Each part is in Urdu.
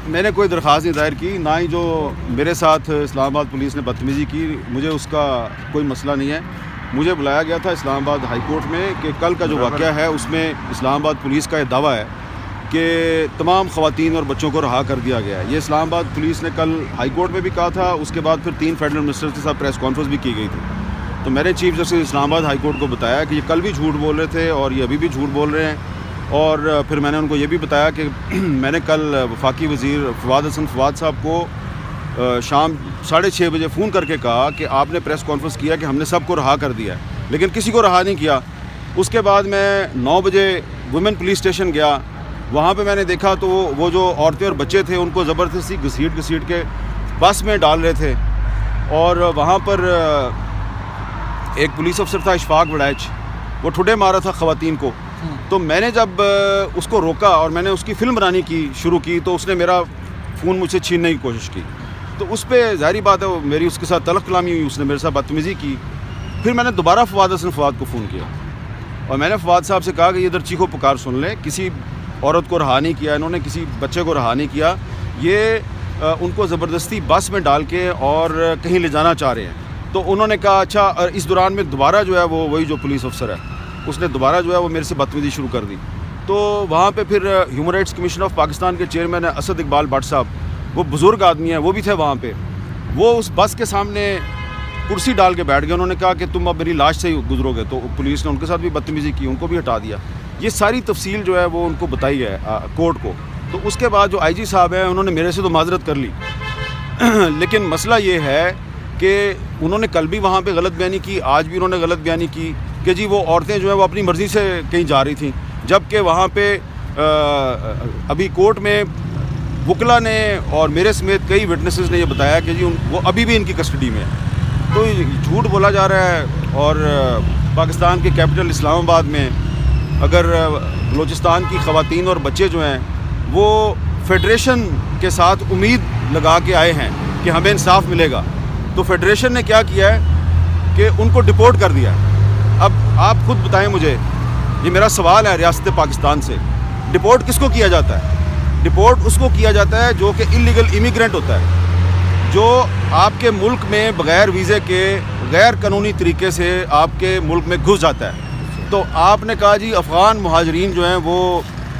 میں نے کوئی درخواست نہیں دائر کی، نہ ہی جو میرے ساتھ اسلام آباد پولیس نے بدتمیزی کی، مجھے اس کا کوئی مسئلہ نہیں ہے۔ مجھے بلایا گیا تھا اسلام آباد ہائی کورٹ میں کہ کل کا جو واقعہ ہے اس میں اسلام آباد پولیس کا یہ دعویٰ ہے کہ تمام خواتین اور بچوں کو رہا کر دیا گیا ہے۔ یہ اسلام آباد پولیس نے کل ہائی کورٹ میں بھی کہا تھا، اس کے بعد پھر 3 فیڈرل منسٹر کے ساتھ پریس کانفرنس بھی کی گئی تھی۔ تو میں نے چیف جسٹس اسلام آباد ہائی کورٹ کو بتایا کہ یہ کل بھی جھوٹ بول رہے تھے اور یہ ابھی بھی جھوٹ بول رہے ہیں، اور پھر میں نے ان کو یہ بھی بتایا کہ میں نے کل وفاقی وزیر فواد حسن فواد صاحب کو شام 6:30 بجے فون کر کے کہا کہ آپ نے پریس کانفرنس کیا کہ ہم نے سب کو رہا کر دیا ہے، لیکن کسی کو رہا نہیں کیا۔ اس کے بعد میں 9 بجے ویمن پولیس اسٹیشن گیا، وہاں پہ میں نے دیکھا تو وہ جو عورتیں اور بچے تھے ان کو زبردستی گھسیٹ کے بس میں ڈال رہے تھے، اور وہاں پر ایک پولیس افسر تھا اشفاق وڑائچ، وہ ٹھڈے مارا تھا خواتین کو۔ تو میں نے جب اس کو روکا اور میں نے اس کی فلم بنانی کی شروع کی تو اس نے میرا فون مجھ سے چھیننے کی کوشش کی، تو اس پہ ظاہری بات ہے میری اس کے ساتھ تلخ کلامی ہوئی، اس نے میرے ساتھ بدتمیزی کی۔ پھر میں نے دوبارہ فواد حسن فواد کو فون کیا اور میں نے فواد صاحب سے کہا کہ یہ ادھر چیخو پکار سن لیں، کسی عورت کو رہا نہیں کیا انہوں نے، کسی بچے کو رہا نہیں کیا، یہ ان کو زبردستی بس میں ڈال کے اور کہیں لے جانا چاہ رہے ہیں۔ تو انہوں نے کہا اچھا، اور اس دوران میں دوبارہ جو ہے وہی جو پولیس افسر ہے اس نے دوبارہ جو ہے وہ میرے سے بدتمیزی شروع کر دی۔ تو وہاں پہ پھر human rights commission of Pakistan کے چیئرمین اسد اقبال بٹ صاحب، وہ بزرگ آدمی ہیں، وہ بھی تھے وہاں پہ، وہ اس بس کے سامنے کرسی ڈال کے بیٹھ گئے۔ انہوں نے کہا کہ تم اب میری لاش سے ہی گزرو گے، تو پولیس نے ان کے ساتھ بھی بدتمیزی کی، ان کو بھی ہٹا دیا۔ یہ ساری تفصیل جو ہے وہ ان کو بتائی ہے کورٹ کو۔ تو اس کے بعد جو آئی جی صاحب ہیں انہوں نے میرے سے تو معذرت کر لی، لیکن مسئلہ یہ ہے کہ انہوں نے کل بھی وہاں پہ غلط بیانی کی، آج بھی انہوں نے غلط بیانی کی کہ جی وہ عورتیں جو ہیں وہ اپنی مرضی سے کہیں جا رہی تھیں، جبکہ وہاں پہ ابھی کورٹ میں وکلا نے اور میرے سمیت کئی وٹنسز نے یہ بتایا کہ جی وہ ابھی بھی ان کی کسٹڈی میں ہے۔ تو جھوٹ بولا جا رہا ہے، اور پاکستان کے کیپٹل اسلام آباد میں اگر بلوچستان کی خواتین اور بچے جو ہیں وہ فیڈریشن کے ساتھ امید لگا کے آئے ہیں کہ ہمیں انصاف ملے گا، تو فیڈریشن نے کیا کیا ہے کہ ان کو ڈپورٹ کر دیا۔ اب آپ خود بتائیں مجھے، یہ میرا سوال ہے ریاست پاکستان سے، ڈپورٹ کس کو کیا جاتا ہے؟ ڈپورٹ اس کو کیا جاتا ہے جو کہ انلیگل امیگرینٹ ہوتا ہے، جو آپ کے ملک میں بغیر ویزے کے غیر قانونی طریقے سے آپ کے ملک میں گھس جاتا ہے۔ تو آپ نے کہا جی افغان مہاجرین جو ہیں وہ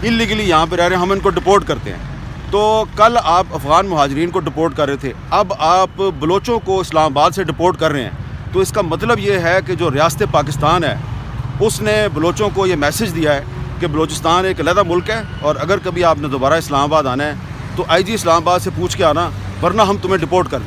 انلیگلی یہاں پہ رہ رہے ہیں، ہم ان کو ڈپورٹ کرتے ہیں۔ تو کل آپ افغان مہاجرین کو ڈپورٹ کر رہے تھے، اب آپ بلوچوں کو اسلام آباد سے ڈپورٹ کر رہے ہیں، تو اس کا مطلب یہ ہے کہ جو ریاست پاکستان ہے اس نے بلوچوں کو یہ میسج دیا ہے کہ بلوچستان ایک علیحدہ ملک ہے، اور اگر کبھی آپ نے دوبارہ اسلام آباد آنا ہے تو آئی جی اسلام آباد سے پوچھ کے آنا، ورنہ ہم تمہیں ڈپورٹ کر دیں گے۔